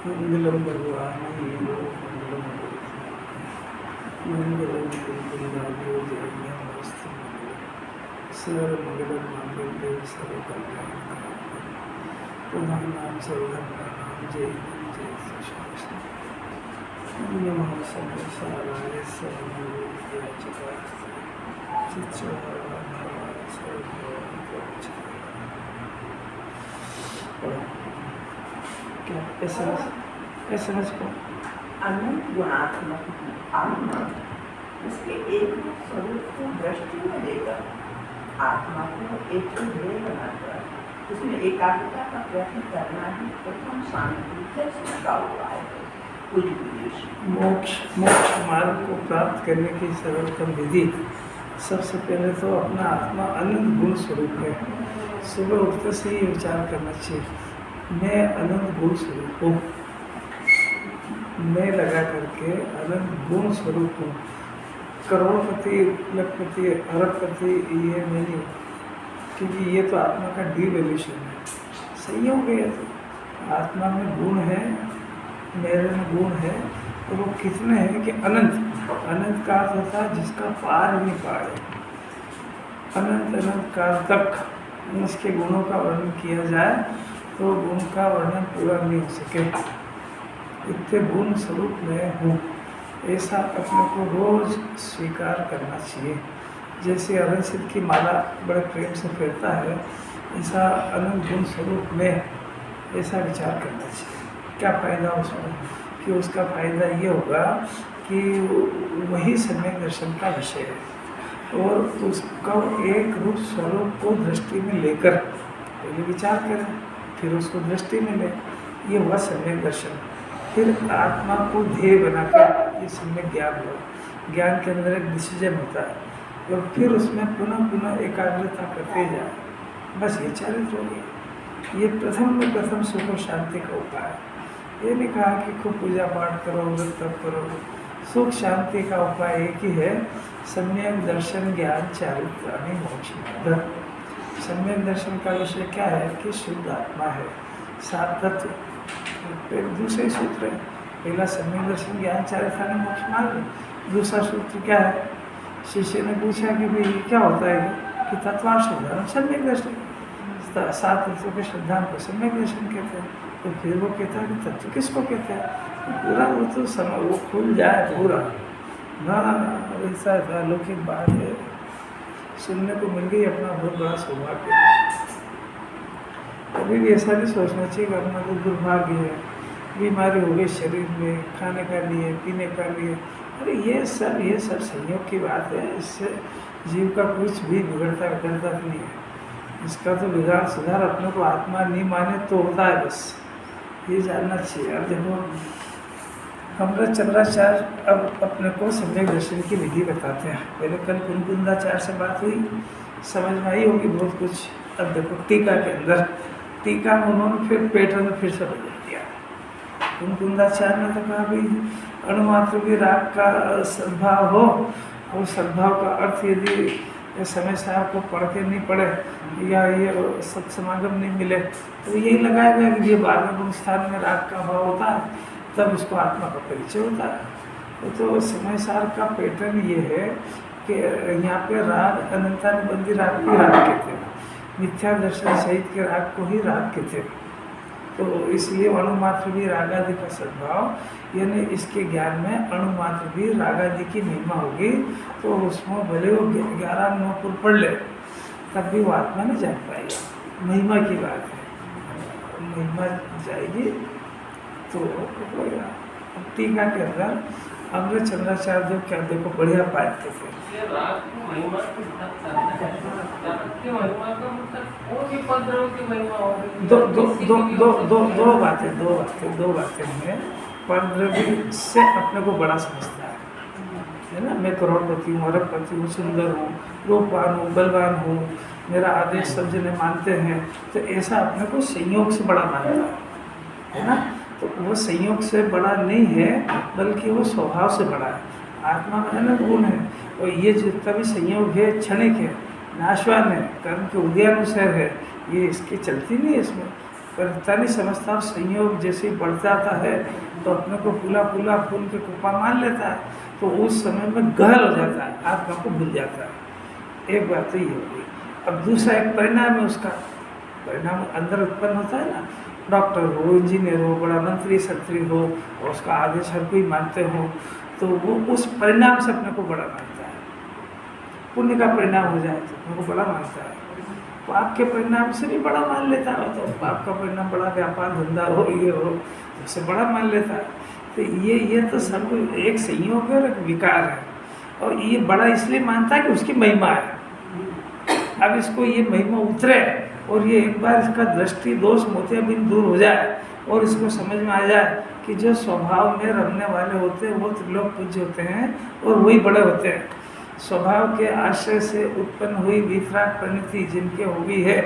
मंगलम भगवान मंगलम कुंदराजो जयमस्तु सर्वमंगलम मंगलम सर्वकल्याण प्रधानाम सर्वधर्माणाम जय जय शास्त्र नमः सर्वसाराय सर्वविद्याचकाय चित्तवाराय सर्वभूतोच्चाय क्या एसएमएस को अनंत गुणात्मक आत्मा उसके एक स्वरूप को दृष्टि में लेकर आत्मा को एक ध्येय बनाकर उसमें एकाग्रता का प्रयत्न करना ही प्रथम शांति का उपाय है। मोक्ष मार्ग को प्राप्त करने की सर्वोत्तम विधि सबसे पहले तो अपना आत्मा अनंत गुण स्वरूप है। सुबह उठते से ही विचार करना चाहिए, मैं अनंत गुण स्वरूप हूँ। मैं लगा करके अनंत गुण स्वरूप हूँ। करोड़पति, लखपति, अरबपति ये नहीं, क्योंकि ये तो आत्मा का डिवैल्यूशन है। सही हो गया तो आत्मा में गुण है, मेरे में गुण है, तो वो कितने हैं कि अनंत। अनंत का अर्थ होता है जिसका पार नहीं पाए। अनंत काल तक उसके गुणों का वर्णन किया जाए तो गुण का वर्णन पूरा नहीं हो सके। इतने गुण स्वरूप में हूँ, ऐसा अपने को रोज स्वीकार करना चाहिए। जैसे अरहर की माला बड़े प्रेम से फेरता है, ऐसा अनंत गुण स्वरूप में ऐसा विचार करना चाहिए। क्या फ़ायदा उसमें कि उसका फ़ायदा ये होगा कि वही सम्यक दर्शन का विषय है और उसका एक रूप स्वरूप को दृष्टि में लेकर पहले विचार करें, फिर उसको दृष्टि में लें, ये हुआ सम्यक दर्शन। फिर आत्मा को ध्येय बनाकर ये सम्यक ज्ञान हो, ज्ञान के अंदर एक डिसीजन होता है और फिर उसमें पुनः पुनः एकाग्रता करते जाए। बस ये चारित हो गया। ये प्रथम सुख और शांति का उपाय है। ये नहीं कहा कि खूब पूजा पाठ करो, व्रत तप करो। सुख शांति का उपाय एक ही है, सम्यक दर्शन ज्ञान चारित्राणि मोक्ष मार्ग। सम्यक दर्शन का विषय क्या है कि शुद्ध आत्मा है, सात तत्व। फिर दूसरे सूत्र है, पहला सम्यक दर्शन ज्ञान चारित्राणि मोक्ष मार्ग। दूसरा सूत्र क्या है? शिष्य ने पूछा कि भाई क्या होता है कि तत्वार श्रद्धान सम्यक दर्शन, सात तत्वों के श्रद्धान को सम्यक दर्शन कहते हैं। तो फिर वो कहता है कि तत्व किसको कहते हैं? पूरा वो तो समय वो खुल जाए पूरा ना, ऐसा अलौकिक बात है, सुनने को मिल गई, अपना बहुत बड़ा सौभाग्य। कभी भी ऐसा नहीं सोचना चाहिए कि अपना तो दुर्भाग्य है, बीमारी हो गई शरीर में, खाने का लिए, पीने का लिए। अरे ये सब संयोग की बात है, इससे जीव का कुछ भी बिगड़ता नहीं है। इसका तो बिगाड़ सुधार अपने को आत्मा नहीं माने तो होता है, बस ये जानना चाहिए। अब देखो हमारा चंद्राचार्य अब अपने को सम्यक दर्शन की विधि बताते हैं। पहले कल कुंकुंदाचार्य से बात हुई, समझ में आई होगी बहुत कुछ। अब देखो टीका के अंदर, टीका में उन्होंने फिर पैटर्न फिर से बदल दिया। कुंकुंदाचार्य ने तो कहा भाई अणुमात्र भी राग का सद्भाव हो, और सद्भाव का अर्थ यदि समय से आपको पढ़ के नहीं पढ़े या ये सत्समागम नहीं मिले तो यही लगाएगा कि ये 12वें गुण स्थान में राग का भाव होता है, तब उसको आत्मा का परिचय होता है। तो समय सार का पैटर्न ये है कि यहाँ पे राग अनंतानुबंधी राग भी राग कहते हैं, मिथ्या दर्शन सहित के राग को ही राग कहते हैं। तो इसलिए अणुमात्र भी रागादि का सद्भाव, यानी इसके ज्ञान में अणुमात्र भी रागादि की महिमा होगी, तो उसमें भले वो 11 नौपुर पढ़ ले तब भी वो आत्मा नहीं जान पाएगा। महिमा की बात है, महिमा जाएगी तो होगा। टीका के अंदर अमृत चंद्राचार्य जो क्या देखो बढ़िया पाते थे। दो बातें हैं। परद्रव्य से अपने को बड़ा समझता है ना, मैं करोड़पति हूँ, अरबपति हूँ, सुंदर हूँ, रूपवान हूँ, बलवान हूँ, मेरा आदेश सब जने मानते हैं, तो ऐसा अपने को संयोग से बड़ा मानता है ना। तो वो संयोग से बड़ा नहीं है, बल्कि वो स्वभाव से बड़ा है। आत्मा में है ना गुण है, और ये जितना भी संयोग है क्षणिक है, नाशवान है, कर्म के उदयानुसार है, ये इसकी चलती नहीं है इसमें। पर इतना नहीं समझता, और संयोग जैसे ही बढ़ जाता है तो अपने को फूला फूला फूल के कुप्पा मान लेता है, तो उस समय में गहल हो जाता है, आत्मा को भूल जाता है। एक बात तो ये हो गई। अब दूसरा एक परिणाम है उसका, परिणाम अंदर उत्पन्न होता है ना, डॉक्टर हो, इंजीनियर हो, बड़ा मंत्री शक्ति हो, और उसका आदेश हर कोई मानते हो, तो वो उस परिणाम से अपने को बड़ा मानता है। पुण्य का परिणाम हो जाए तो अपने को बड़ा मानता है, पाप के परिणाम से भी बड़ा मान लेता है, तो पाप का परिणाम बड़ा व्यापार धंधा हो, ये हो, उससे बड़ा मान लेता है। तो ये तो सब एक संयोग है और एक विकार है, और ये बड़ा इसलिए मानता है कि उसकी महिमा है। अब इसको ये महिमा उतरे और ये एक बार इसका दृष्टि दोष मोतियाबिंद दूर हो जाए और इसको समझ में आ जाए कि जो स्वभाव में रमने वाले होते हैं वो त्रिलोक पूज्य होते हैं और वही बड़े होते हैं। स्वभाव के आश्रय से उत्पन्न हुई वितराग परिणति जिनके हो गई है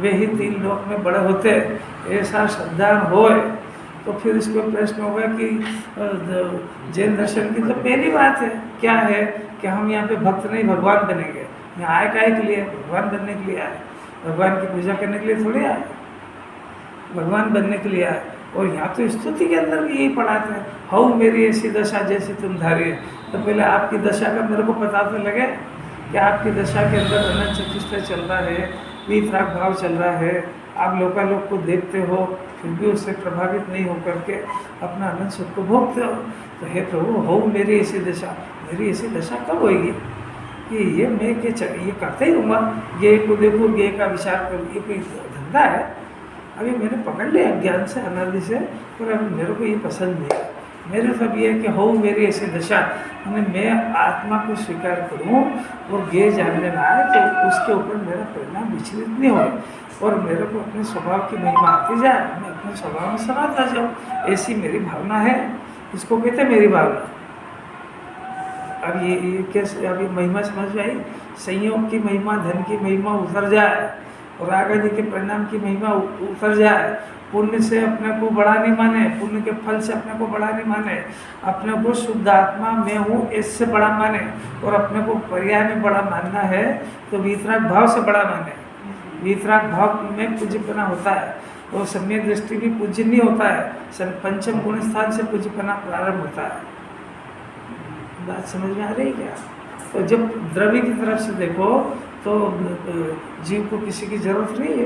वे ही तीन लोक में बड़े होते हैं, ऐसा श्रद्धान होए। तो फिर इसको प्रश्न होगा कि जैन दर्शन की तो पहली बात है क्या है कि हम यहाँ पे भक्त नहीं भगवान बनेंगे। यहाँ आए काहे के लिए? भगवान बनने के लिए आए, भगवान की पूजा करने के लिए थोड़ी आए, भगवान बनने के लिए आए। और यहाँ तो स्तुति के अंदर भी यही पढ़ाते हैं, हऊ मेरी ऐसी दशा जैसी तुम धारिए। तो पहले आपकी दशा का मेरे को पता तो लगे कि आपकी दशा के अंदर अनंत चतुष्टय चल रहा है, वीतराग भाव चल रहा है, आप लोकालोक को देखते हो फिर भी उससे प्रभावित नहीं होकर के अपना अनंत सुख को भोगते हो। तो हे प्रभु हऊ मेरी ऐसी दशा, मेरी ऐसी दशा कब होगी कि ये मैं ये करते ही रहूँगा, गे को देखो, गे का विचार करूँ, ये कोई धंधा है? अभी मैंने पकड़ लिया ज्ञान से अनादि से, पर अभी मेरे को ये पसंद नहीं है। मेरे सब ये है कि हो मेरी ऐसी दशा, मैं आत्मा को स्वीकार करूँ और गे जानने में आए तो उसके ऊपर मेरा परिणाम विचलित नहीं हो और मेरे को अपने स्वभाव की महिमा आती जाए, मैं अपने स्वभाव में समाता जाऊँ, ऐसी मेरी भावना है। इसको कहते हैं मेरी भावना। अब ये कैसे, अभी महिमा समझ में आई? संयोग की महिमा, धन की महिमा उतर जाए और आगे के परिणाम की महिमा उतर जाए, पुण्य से अपने को बड़ा नहीं माने, पुण्य के फल से अपने को बड़ा नहीं माने, अपने को शुद्ध आत्मा मैं हूँ इससे बड़ा माने, और अपने को पर्याय में बड़ा मानना है तो वीतराग भाव से बड़ा माने। वीतराग भाव में पूज्यपना होता है और सम्यक दृष्टि भी पूज्य नहीं होता है, पंचम गुण स्थान से पूज्यपना प्रारंभ होता है। बात समझ में आ रही क्या? तो जब द्रव्य की तरफ से देखो तो जीव को किसी की जरूरत नहीं है,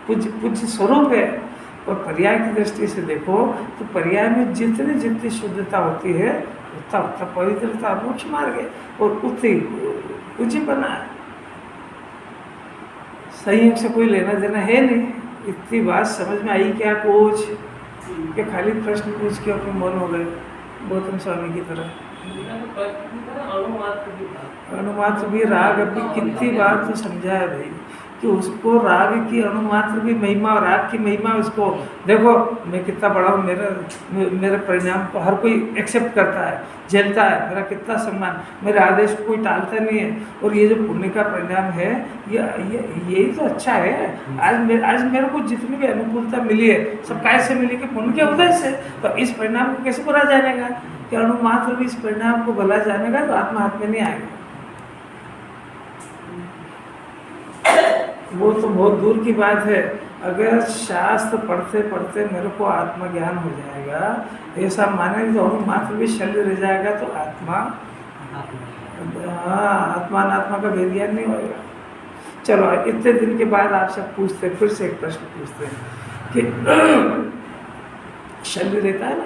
पूज्य स्वरूप है। और पर्याय की दृष्टि से देखो तो पर्याय में जितनी जितनी शुद्धता होती है उतना उतना पवित्रता मोक्ष मार्ग है और उतनी पूज्यपना है। संयोग से कोई लेना देना है नहीं। इतनी बात समझ में आई क्या कुछ? कि खाली प्रश्न पूछ के अपने मौन हो गए गौतम स्वामी की तरह? अनुमात्र भी राग अभी कितनी बार तो समझाया भाई कि उसको राग की अनुमात्र भी महिमा और राग की महिमा, उसको देखो मैं कितना बड़ा हूँ, मेरे परिणाम को हर कोई एक्सेप्ट करता है, झेलता है, मेरा कितना सम्मान, मेरे आदेश को कोई टालता नहीं है। और ये जो पुण्य का परिणाम है यही तो अच्छा है। आज मेरे को जितनी भी अनुकूलता मिली है सब कैसे मिली? कि पुण्य के उदय से। तो इस परिणाम को कैसे बुरा जानेगा? कि अनुमात्र भी इस परिणाम को भला जानेगा तो आत्मा हाथ में नहीं आएगा। वो तो बहुत दूर की बात है। अगर शास्त्र पढ़ते पढ़ते मेरे को आत्मज्ञान हो जाएगा ऐसा माने तो अनुमात्र भी शल्य रह जाएगा तो आत्मा आत्मा का भेद ज्ञान नहीं होगा। चलो इतने दिन के बाद आपसे पूछते, फिर से एक प्रश्न पूछते हैं कि शल्य रहता है ना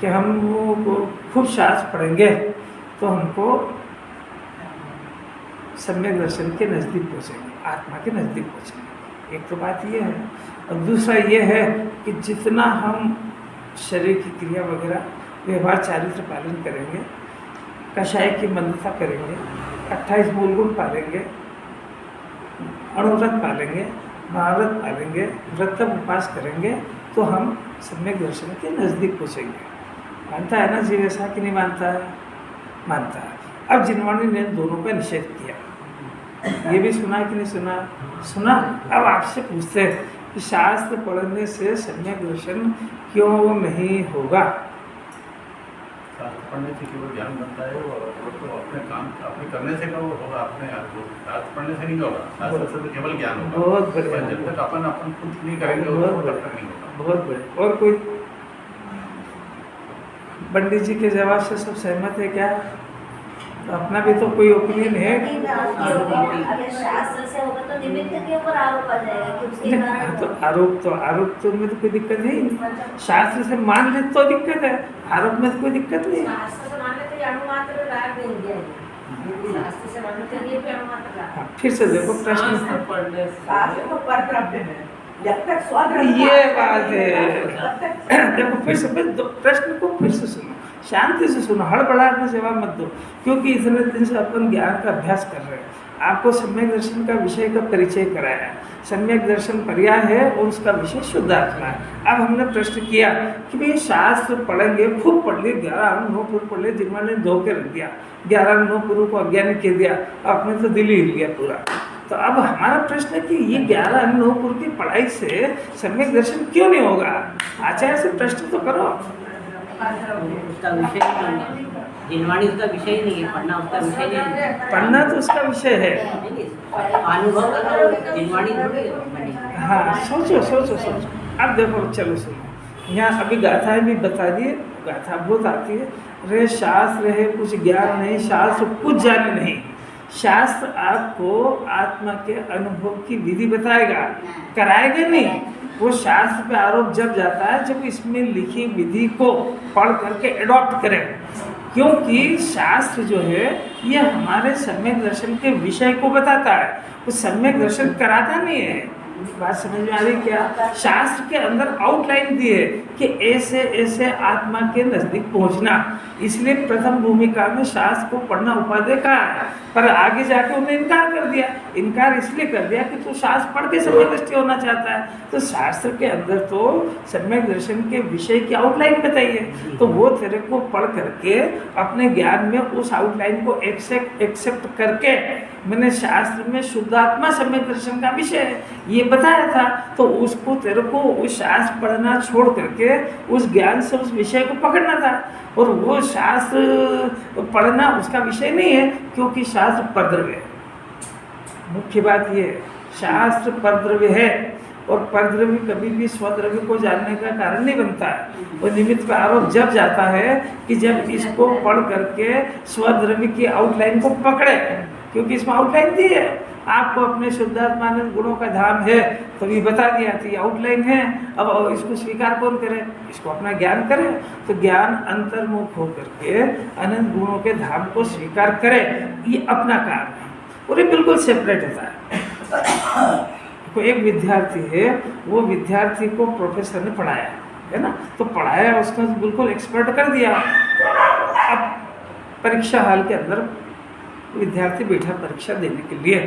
कि हम वो खूब शास्त्र पढ़ेंगे तो हमको सम्यक दर्शन के नज़दीक पहुँचेंगे, आत्मा के नज़दीक पहुँचेंगे। एक तो बात ये है, और दूसरा ये है कि जितना हम शरीर की क्रिया वगैरह व्यवहार चारित्र पालन करेंगे, कषाय की मंदता करेंगे, 28 मूल गुण पालेंगे, अणुव्रत पालेंगे, महाव्रत पालेंगे, व्रतम उपवास करेंगे तो हम सम्यक दर्शन के नज़दीक पहुँचेंगे। मानता है ना जीव ऐसा कि नहीं मानता है? मानता है। अब जिनवाणी ने दोनों का निषेध किया, ये भी सुना कि नहीं सुना? सुना। अब आपसे पूछते हैं कि शास्त्र पढ़ने से सम्यक दर्शन क्यों नहीं होगा? शास्त्र पढ़ने से केवल ज्ञान बनता है, और वो तो अपने काम अपने करने से का वो होगा, अपने आप को शास्त्र पढ़ने से नहीं होगा, शास्त्र से तो केवल ज्ञान होगा। बहुत बढ़िया। पर जब तक अपन खुद नहीं करेंगे बहुत वो तब बढ़िया। तक नहीं होगा। बहुत बढ़िया। और कोई पंडित जी के जवाब से सब सहमत है क्या? तो अपना भी तो कोई ओपिनियन है। अगर शास्त्र से होगा तो निमित्त के ऊपर आरोप आ जाएगा कि उसके कारण तो आरोप तो में तो कोई दिक्कत है ही नहीं। शास्त्र से मान ले तो दिक्कत है, आरोप में तो कोई दिक्कत नहीं है। शास्त्र से मानने तो ये अणुमात्र लाभ नहीं दिया है। शास्त्र से मानने तो ये भी अणुमात्र लाभ। हाँ, फिर से देखो प्रश्न। शास्त्र तो परब्रह्म है, जब तक स्वधर्म ये बात है। देखो फिर से प्रश्न को फिर से सुनो, शांति से सुनो, हड़बड़ाहट में जवाब मत दो, क्योंकि इतने दिन से अपन ज्ञान का अभ्यास कर रहे हैं। आपको सम्यक दर्शन का विषय का परिचय कराया। सम्यक दर्शन पर्याय है और उसका विषय शुद्ध आत्मा है। अब हमने प्रश्न किया कि भाई शास्त्र पढ़ेंगे, खूब पढ़ लिए, 11 9 पूर्व पढ़ लिए, जिन्होंने धो के रख दिया, 11 9 पूर्व को अज्ञानी कह दिया, अपने तो दिल ही हिल गया पूरा। तो अब हमारा प्रश्न है कि ये 11 9 पूर्व की पढ़ाई से सम्यक दर्शन क्यों नहीं होगा? आचार्य से प्रश्न तो करो। उसका विषय नहीं है, जिनवाणी उसका विषय नहीं है, पढ़ना उसका विषय नहीं है। पढ़ना तो उसका विषय है। अनुभव का तो जिनवाणी थोड़ी बनेगी। हाँ, सोचो सोचो सोचो। अब देखो, चलो सुनो, यहाँ अभी गाथाएं भी बता दिए, गाथा बहुत आती है। रे शास्त्र है कुछ ज्ञान नहीं, शास्त्र कुछ जाने नहीं। शास्त्र आपको आत्मा के अनुभव की विधि बताएगा, कराएगा नहीं। वो शास्त्र पे आरोप जब जाता है जब इसमें लिखी विधि को पढ़ करके एडॉप्ट करें, क्योंकि शास्त्र जो है ये हमारे सम्यक दर्शन के विषय को बताता है, वो सम्यक दर्शन कराता नहीं है। बात समझ में आ रही क्या? शास्त्र के अंदर आउटलाइन दी है कि ऐसे ऐसे आत्मा के नजदीक पहुंचना, इसलिए प्रथम भूमिका में शास्त्र को पढ़ना उपादेय कहा है। पर आगे जाके उन्हें इनकार कर दिया। इनकार इसलिए कर दिया कि तू शास्त्र पढ़ के सम्यक दृष्टि होना चाहता है, तो शास्त्र के अंदर तो सम्यक दर्शन के विषय की आउटलाइन बताइए, तो वो तेरे को पढ़ करके अपने ज्ञान में उस आउटलाइन को एक्सेप्ट करके मैंने शास्त्र में शुद्धात्मा सम्यक दर्शन का विषय है ये बताया था, तो उसको तेरे को उस शास्त्र पढ़ना छोड़ करके उस ज्ञान से उस विषय को पकड़ना था। और वो शास्त्र पढ़ना उसका विषय नहीं है, क्योंकि शास्त्र परद्रव्य है। मुख्य बात ये है, शास्त्र परद्रव्य है, और परद्रव्य कभी भी स्वद्रव्य को जानने का कारण नहीं बनता है। वो निमित्त का आरोप जब जाता है कि जब इसको पढ़ करके स्वद्रव्य की आउटलाइन को पकड़े, क्योंकि इसमें आउटलाइन दी है, आपको अपने शुद्धात्मानंद गुणों का धाम है तो भी बता दिया थी, आउटलाइन है। अब इसको स्वीकार कौन करे? इसको अपना ज्ञान करे, तो ज्ञान अंतर्मुख होकर के अनंत गुणों के धाम को स्वीकार करे, ये अपना काम है, और ये बिल्कुल सेपरेट होता है। तो एक विद्यार्थी है, वो विद्यार्थी को प्रोफेसर ने पढ़ाया है ना, तो पढ़ाया उसने बिल्कुल एक्सपर्ट कर दिया। अब परीक्षा हाल के अंदर विद्यार्थी बैठा परीक्षा देने के लिए,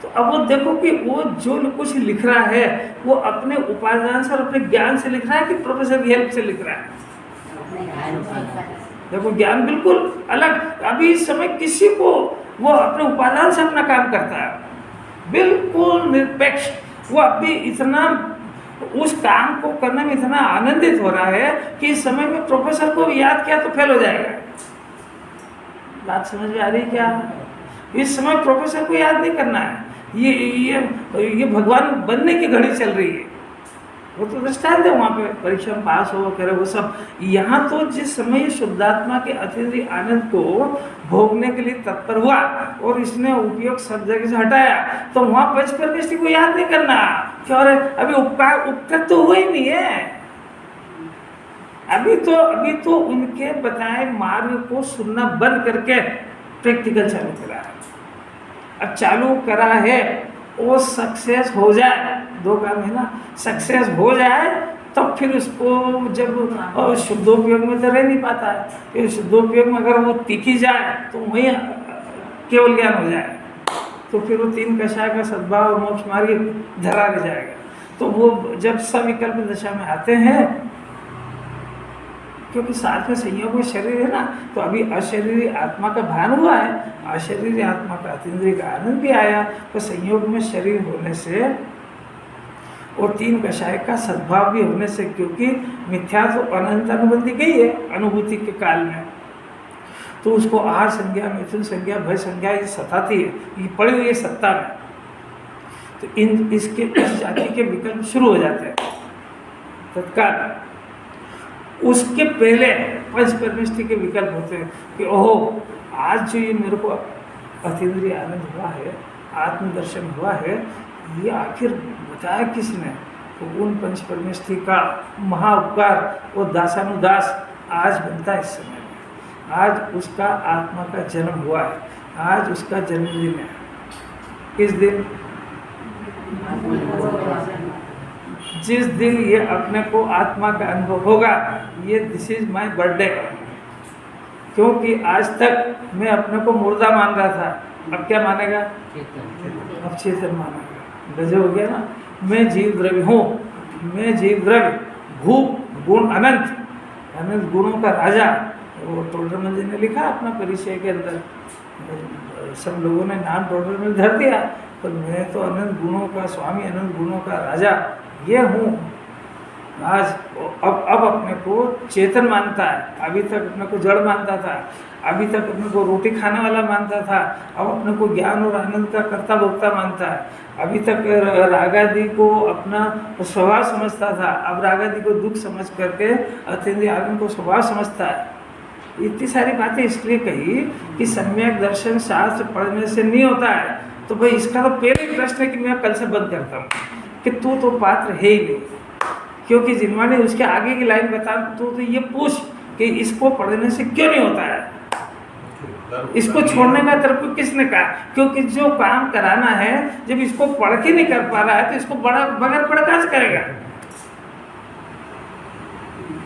तो अब वो देखो कि वो जो कुछ लिख रहा है वो अपने उपादान से और अपने ज्ञान से लिख रहा है कि प्रोफेसर की हेल्प से लिख रहा है। देखो ज्ञान बिल्कुल अलग। अभी इस समय किसी को वो अपने उपादान से अपना काम करता है, बिल्कुल निरपेक्ष। वो अभी इतना उस काम को करने में इतना आनंदित हो रहा है कि इस समय में प्रोफेसर को याद किया तो फेल हो जाएगा। बात समझ में आ रही क्या? इस समय प्रोफेसर को याद नहीं करना है, ये भगवान बनने की घड़ी चल रही है। वो तो दृष्टांत है, वहाँ पे परीक्षा में पास हो करे वो सब। यहाँ तो जिस समय शुद्धात्मा के अतीन्द्रिय आनंद को भोगने के लिए तत्पर हुआ और इसने उपयोग सब जगह से हटाया, तो वहाँ बच कर किसी को याद नहीं करना कि अरे अभी उपकृत तो हुआ ही नहीं है। अभी तो उनके बताए मार्ग को सुनना बंद करके प्रैक्टिकल चालू करा है। अब चालू करा है, वो सक्सेस हो जाए, 2 काम है ना, सक्सेस हो जाए तब फिर उसको जब शुद्धोपयोग में तो रह नहीं पाता है, फिर शुद्धोपयोग में अगर वो टिकी जाए तो वही केवल ज्ञान हो जाए, तो फिर वो 3 कषाय का सद्भाव मोक्ष मार्ग धरा ले जाएगा। तो वो जब सविकल्प दशा में आते हैं, क्योंकि साथ में संयोग में शरीर है ना, तो अभी अशरीरी आत्मा का भान हुआ है, अशरीरी आत्मा का अतीन्द्रिय का आनंद भी आया, तो संयोग में शरीर होने से और 3 कषाय का सद्भाव भी होने से, क्योंकि मिथ्या तो अनंत अनुबंधी गई है अनुभूति के काल में, तो उसको आहार संज्ञा, मिथुन संज्ञा, भय संज्ञा ये सताती है, ये पड़ी हुई है सत्ता में। तो इस जाति के विकल्प शुरू हो जाते हैं तत्काल। उसके पहले पंच परमेष्टि के विकल्प होते हैं कि ओहो, आज जो ये मेरे को अतीन्द्रिय आनंद हुआ है, आत्मदर्शन हुआ है, ये आखिर बताया किसने? तो उन पंच परमेष्टि का महाउपकार वो दासानुदास आज बनता है इस समय में। आज उसका आत्मा का जन्म हुआ है, आज उसका जन्मदिन है। इस दिन जिस दिन ये अपने को आत्मा का अनुभव होगा, ये दिस इज माय बर्थडे, क्योंकि आज तक मैं अपने को मुर्दा मान रहा था, अब क्या मानेगा? अब चेतन मानेगा। गजब हो गया ना। मैं जीव द्रव्य हूँ, मैं जीव द्रव्य, भूप गुण अनंत, अनंत गुणों का राजा। वो टोडरमल जी ने लिखा अपना परिचय के अंदर, सब लोगों ने नाम टोडरमल धर दिया, पर मैं तो अनंत गुणों का स्वामी, अनंत गुणों का राजा ये हूँ। आज अब अपने को चेतन मानता है, अभी तक अपने को जड़ मानता था, अभी तक अपने को रोटी खाने वाला मानता था, अब अपने को ज्ञान और आनंद का कर्ता भोक्ता मानता है। अभी तक रागादि को अपना स्वभाव समझता था, अब रागादि को दुख समझ करके अतीन्द्रिय आनंद को स्वभाव समझता है। इतनी सारी बातें इसलिए कही कि सम्यक दर्शन शास्त्र पढ़ने से नहीं होता है। तो भाई इसका तो पहले ही प्रश्न है कि मैं कल से बंद करता हूँ कि तू तो पात्र है ही नहीं, क्योंकि जिन्होंने उसके आगे की लाइन बता तो ये पूछ कि इसको पढ़ने से क्यों नहीं होता है, इसको छोड़ने का तेरे को किसने कहा? क्योंकि जो काम कराना है जब इसको पढ़ के नहीं कर पा रहा है तो इसको बड़ा बगैर पढ़ कहाँ से करेगा?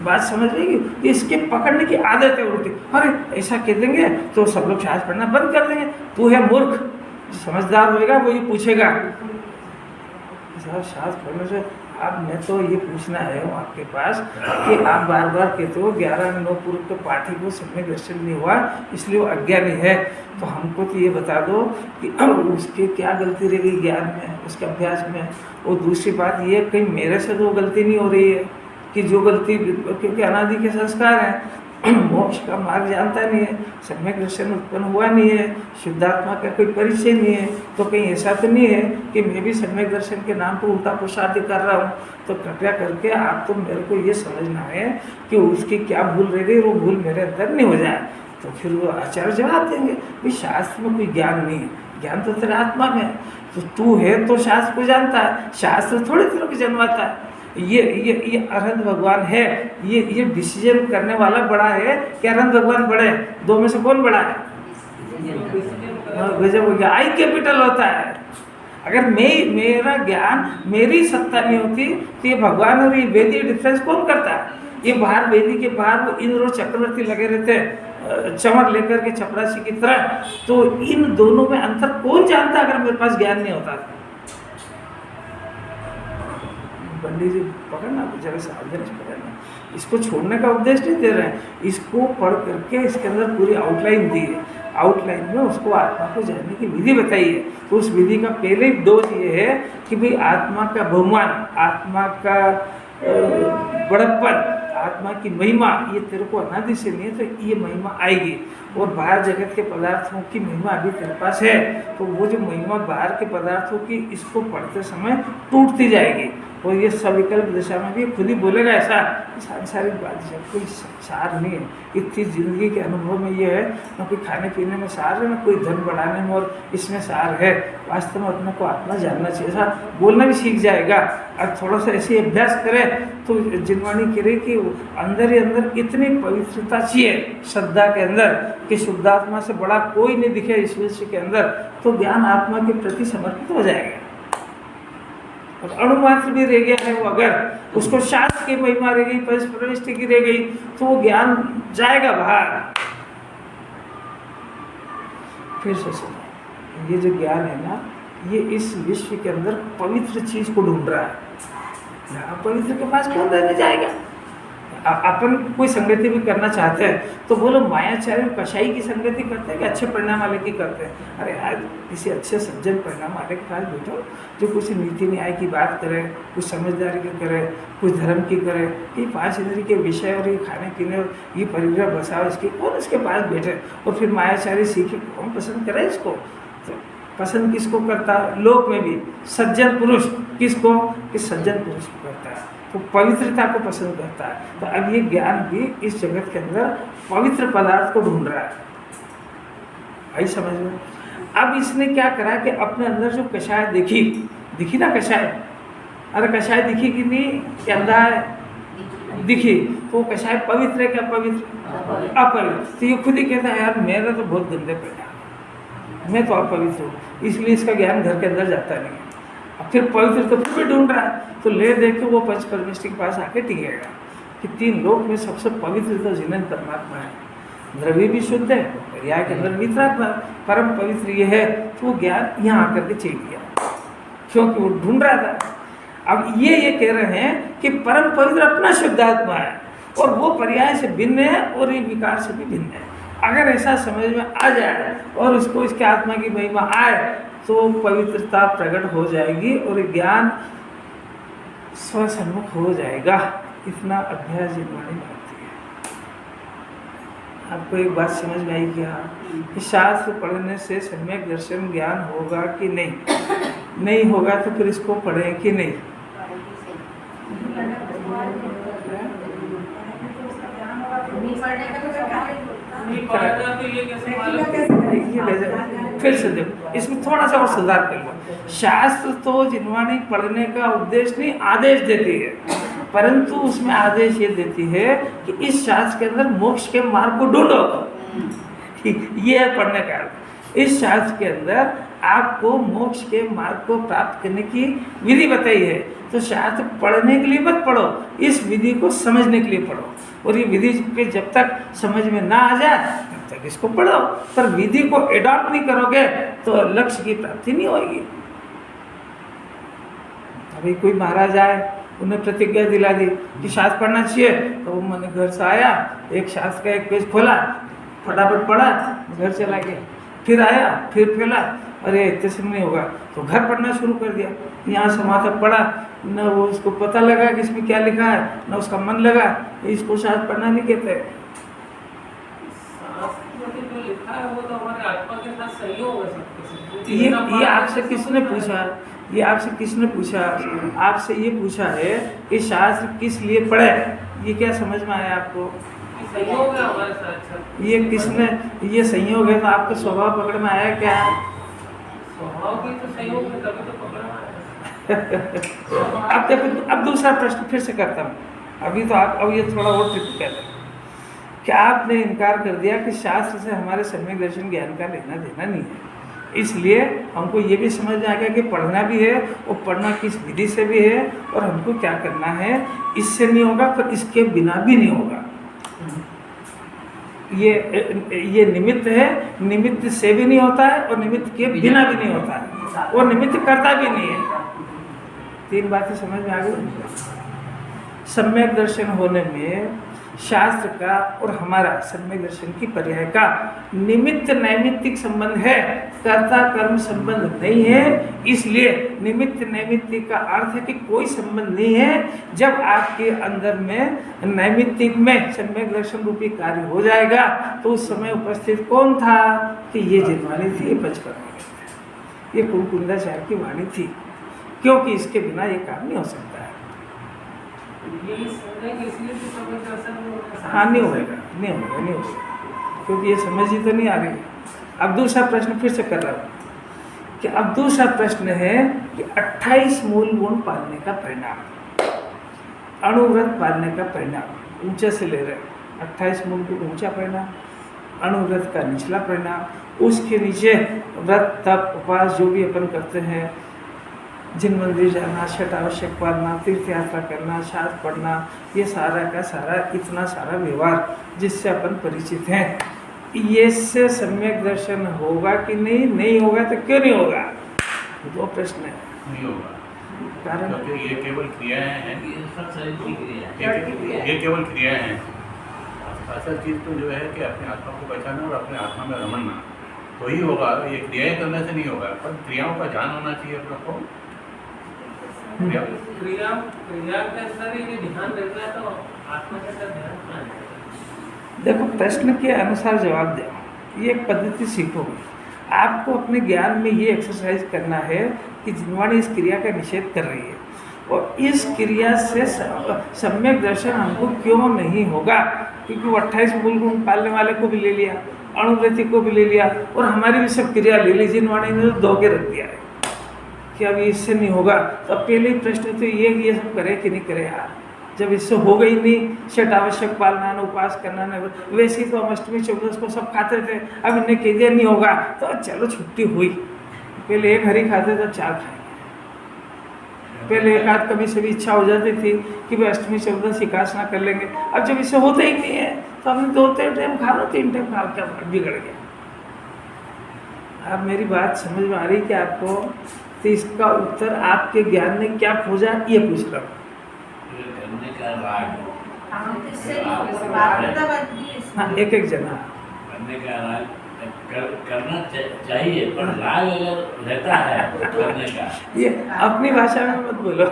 बात समझ लेगी। इसके पकड़ने की आदत है उल्टी। अरे ऐसा कह देंगे तो सब लोग शास्त्र पढ़ना बंद कर देंगे। तू है मूर्ख, समझदार होएगा वो ये पूछेगा साहब शास्त्र पढ़ने से अब मैं तो ये पूछना है आपके पास कि आप बार बार कहते हो 11 पूर्व के पाठी को सम्यक दर्शन नहीं हुआ इसलिए वो अज्ञानी है, तो हमको तो ये बता दो कि अब उसके क्या गलती रह गई ज्ञान में, उसके अभ्यास में। और दूसरी बात ये कहीं मेरे से तो गलती नहीं हो रही है कि जो गलती, क्योंकि अनादि के संस्कार हैं, मोक्ष का मार्ग जानता नहीं है, सम्यक दर्शन उत्पन्न हुआ नहीं है, शुद्धात्मा का कोई परिचय नहीं है, तो कहीं ऐसा तो नहीं है कि मैं भी सम्यक दर्शन के नाम पर उल्टा पुरुषार्थ कर रहा हूँ। तो कृपया करके आप तो मेरे को ये समझना है कि उसकी क्या भूल रह गई, वो भूल मेरे अंदर नहीं हो जाए। तो फिर वो आचार्य जवाब देंगे भाई शास्त्र में कोई ज्ञान नहीं है, ज्ञान तो तेरे आत्मा में है, तो तू है तो शास्त्र को जानता है, शास्त्र थोड़ी तेरे को जन्माता है। ये अरहंत भगवान है, ये डिसीजन करने वाला बड़ा है कि अरहंत भगवान बड़े? दो में से कौन बड़ा है? गजब हो गया। आई कैपिटल होता है। अगर मेरा ज्ञान, मेरी सत्ता नहीं होती तो ये भगवान और ये वेदी डिफरेंस कौन करता है? ये बाहर वेदी के बाहर वो इंद्र और चक्रवर्ती लगे रहते हैं चमर लेकर के चपरासी की तरह, तो इन दोनों में अंतर कौन जानता अगर मेरे पास ज्ञान नहीं होता? पंडित जी पकड़ना जरा सावधानी से पकड़ना, इसको छोड़ने का उपदेश नहीं दे रहे हैं, इसको पढ़ करके इसके अंदर पूरी आउटलाइन दी है, आउटलाइन में उसको आत्मा को जानने की विधि बताई है। तो उस विधि का पहले डोज ये है कि भाई आत्मा का बहुमान, आत्मा का बड़प्पन, आत्मा की महिमा ये तेरे को अनादि से नहीं है, तो ये महिमा आएगी। और बाहर जगत के पदार्थों की महिमा अभी तेरे पास है, तो वो जो महिमा बाहर के पदार्थों की इसको पढ़ते समय टूटती जाएगी। और ये सविकल्प दिशा में भी खुद ही बोलेगा ऐसा, सांसारिक बात है, कोई सार नहीं है। इतनी जिंदगी के अनुभव में ये है, ना कोई खाने पीने में सार है, ना कोई धन बढ़ाने में और इसमें सार है। वास्तव में अपने को आत्मा जानना चाहिए, ऐसा बोलना भी सीख जाएगा। और थोड़ा सा ऐसे अभ्यास करे तो जिनवाणी करे कि अंदर ही अंदर इतनी पवित्रता चाहिए श्रद्धा के अंदर कि शुद्धात्मा से बड़ा कोई नहीं दिखे इस विश्व के अंदर, तो ज्ञान आत्मा के प्रति समर्पित हो जाएगा। और अणुमात्र भी रह गया है वो, अगर उसको शास्त्र की महिमा रह गई, परमेष्टि की रह गई, तो वो ज्ञान जाएगा बाहर। फिर से सुनो, ये जो ज्ञान है ना, ये इस विश्व के अंदर पवित्र चीज को ढूंढ रहा है। यहाँ पवित्र के पास कौन रहने जाएगा? अपन कोई संगति भी करना चाहते हैं तो बोलो मायाचारी और कसाई की संगति करते हैं कि अच्छे परिणाम वाले की करते हैं? अरे आज किसी अच्छे सज्जन परिणाम वाले के पास बैठो जो कुछ नीति न्याय की बात करे, कुछ समझदारी की करे, कुछ धर्म की करे। ये 5 इंद्रिय के विषय और ये खाने पीने और ये परिग्रह बसाव इसकी कौन इसके पास बैठे और फिर मायाचारी सीखे? कौन पसंद करे इसको? तो पसंद किसको करता? लोक में भी सज्जन पुरुष किसको? कि सज्जन पुरुष को करता है, तो पवित्रता को पसंद करता है। तो अब ये ज्ञान भी इस जगत के अंदर पवित्र पदार्थ को ढूंढ रहा है। आई समझ में? अब इसने क्या करा कि अपने अंदर जो कषाय दिखी ना कषाय, अरे कषाय दिखी कि नहीं कि अंधा है? दिखी। तो कषाय पवित्र है क्या पवित्र? अपवित्र। तो ये खुद ही कहता है यार मेरा तो बहुत गंदे पैदा, मैं तो अपवित्र हूँ, इसलिए इसका ज्ञान घर के अंदर जाता नहीं। अब फिर पवित्र तो फिर भी ढूंढ रहा है, तो ले दे के वो पंच परमेश्वर के पास आके टिकेगा कि 3 लोक में सबसे पवित्र तो जिन्हें परमात्मा है, द्रव्य भी शुद्ध है, पर्याय के अंदर मित्रात्मा परम पवित्र ये है। तो वो ज्ञान यहाँ आकर के चेक किया क्योंकि वो ढूंढ रहा था। अब ये कह रहे हैं कि परम पवित्र अपना शुद्धात्मा है और वो पर्याय से भिन्न है और ये विकार से भी भिन्न है। अगर ऐसा समझ में आ जाए और उसको इसके आत्मा की महिमा आए तो पवित्रता प्रकट हो जाएगी और ज्ञान स्वसन्मुख हो जाएगा। इतना अभ्यास जिनवाणी बनती है। आपको एक बात समझ में आई क्या कि शास्त्र पढ़ने से सम्यक दर्शन ज्ञान होगा कि नहीं? नहीं होगा तो फिर इसको पढ़ें कि नहीं? फिर से देखो, इसमें थोड़ा सा और सुधार कर लो। शास्त्र तो जिनवाणी पढ़ने का उपदेश नहीं, आदेश देती है, परंतु उसमें आदेश ये देती है कि इस शास्त्र के अंदर मोक्ष के मार्ग को ढूंढो। ये है पढ़ने का अर्थ। इस शास्त्र के अंदर आपको मोक्ष के मार्ग को प्राप्त करने की विधि बताई है। तो शास्त्र पढ़ने के लिए मत पढ़ो, इस विधि को समझने के लिए पढ़ो। और ये विधि पे जब तक समझ में ना आ जाए तब तक इसको पढ़ो, पर विधि को एडॉप्ट नहीं करोगे तो लक्ष्य की प्राप्ति नहीं होगी। अभी कोई महाराज आए, उन्हें प्रतिज्ञा दिला दी कि शास्त्र पढ़ना चाहिए, तो वो मैंने घर से आया, एक शास्त्र का एक पेज खोला, फटाफट पढ़ा, घर चला गया, फिर आया, फिर फैला, अरे इतने से नहीं होगा, तो घर पढ़ना शुरू कर दिया। यहाँ से वहाँ तक पढ़ा, न वो उसको पता लगा कि इसमें क्या लिखा है, न उसका मन लगा। इसको शास्त्र पढ़ना नहीं कहते। ये आपसे किसने पूछा? ये आपसे किसने पूछा? आपसे ये पूछा है कि शास्त्र किस लिए पढ़े। ये क्या समझ में आया आपको? संयोग है हमारे साथ। ये किसने, ये संयोग है तो आपका स्वभाव पकड़ में आया क्या? स्वभाव की तो संयोग है, तभी तो पकड़ में आया। अब देखो, अब दूसरा प्रश्न फिर से करता हूँ। अभी तो आप, अब ये थोड़ा और ट्रिक कर रहे कि आपने इनकार कर दिया कि शास्त्र से हमारे सम्यक दर्शन ज्ञान का लेना देना नहीं है, इसलिए हमको ये भी समझ में आ गया कि पढ़ना भी है और पढ़ना किस विधि से भी है और हमको क्या करना है। इससे नहीं होगा पर इसके बिना भी नहीं होगा। ये निमित्त है, निमित्त से भी नहीं होता है और निमित्त के बिना भी नहीं होता है और निमित्त करता भी नहीं है। 3 बातें समझ में आ गई। सम्यक दर्शन होने में शास्त्र का और हमारा सम्यक दर्शन की पर्याय का निमित्त नैमित्तिक संबंध है, कर्ता कर्म संबंध नहीं है। इसलिए निमित्त नैमित्तिक का अर्थ है कि कोई संबंध नहीं है। जब आपके अंदर में नैमित्तिक में सम्यक दर्शन रूपी कार्य हो जाएगा तो उस समय उपस्थित कौन था कि ये जिनवाणी थी, ये पंचपरमेश्वर, ये कुलकुंदाचार्य की वाणी थी, क्योंकि इसके बिना ये काम नहीं हो सकता है। हाँ, नहीं होगा, क्योंकि ये समझ ही तो नहीं आ रही। अब दूसरा प्रश्न फिर से कर रहा हूँ कि अब दूसरा प्रश्न है कि 28 मूल गुण पालने का परिणाम, अणुव्रत पालने का परिणाम ऊंचे से ले रहे। 28 मूल गुण ऊंचा परिणाम, अणुव्रत का निचला परिणाम, उसके नीचे व्रत तप उपवास जो भी अपन करते हैं, जिन मंदिर जाना, छठ आवश्यक पालना, तीर्थ यात्रा करना, शास्त्र पढ़ना, ये सारा का सारा इतना सारा व्यवहार जिससे अपन परिचित हैं, ये से सम्यक दर्शन होगा कि नहीं? नहीं होगा तो क्यों नहीं होगा? 2 प्रश्न है। नहीं होगा। कारण क्योंकि ये केवल क्रियाएं हैं, ये सब शरीर की क्रिया है। ये केवल क्रियाएं हैं। असल चीज़ तो जो है कि अपने आत्मा को पहचानना और अपने आत्मा में रमना, तो ही होगा। ये क्रियाएं करने से नहीं होगा, पर क्रियाओं का ध्यान होना चाहिए अपने को। क्रिया क्रिया के अंदर ही ये ध्यान रहता है, तो आत्मा के अंदर ध्यान कहाँ है? देखो, प्रश्न के अनुसार जवाब दो, ये एक पद्धति सीखोगे। आपको अपने ज्ञान में ये एक्सरसाइज करना है कि जिनवाणी इस क्रिया का निषेध कर रही है और इस क्रिया से सम्यक दर्शन हमको क्यों नहीं होगा, क्योंकि वो 28 मूल गुण पालने वाले को भी ले लिया, अणुव्रति को भी ले लिया और हमारी भी सब क्रिया ले ली। जिनवाणी ने तो धो के रख दिया है कि अभी इससे नहीं होगा। तो अब पहले ही प्रश्न तो ये सब करे कि नहीं करे यार। जब इससे हो गई नहीं, छठ आवश्यक पालना न, उपवास करना न, वैसे ही तो हम अष्टमी चौदस को सब खाते थे, अब इन्हें कह दिया नहीं होगा तो चलो छुट्टी हुई। पहले एक हरी खाते तो 4 खाएंगे। पहले एक आध कभी सभी इच्छा हो जाती थी कि भाई अष्टमी चौदस एकादशी कर लेंगे, अब जब इससे होता ही नहीं है तो हमने 2 टाइम खा लो, 3 टाइम खा, क्या बिगड़ गया। अब मेरी बात समझ में आ रही कि आपको, तो इसका उत्तर आपके ज्ञान ने क्या खोजा ये पूछ रहा हूँ। करने का राग, हाँ, एक जना करने का राग करना चाहिए, पर राग अगर रहता है करने का, ये अपनी भाषा में मत बोलो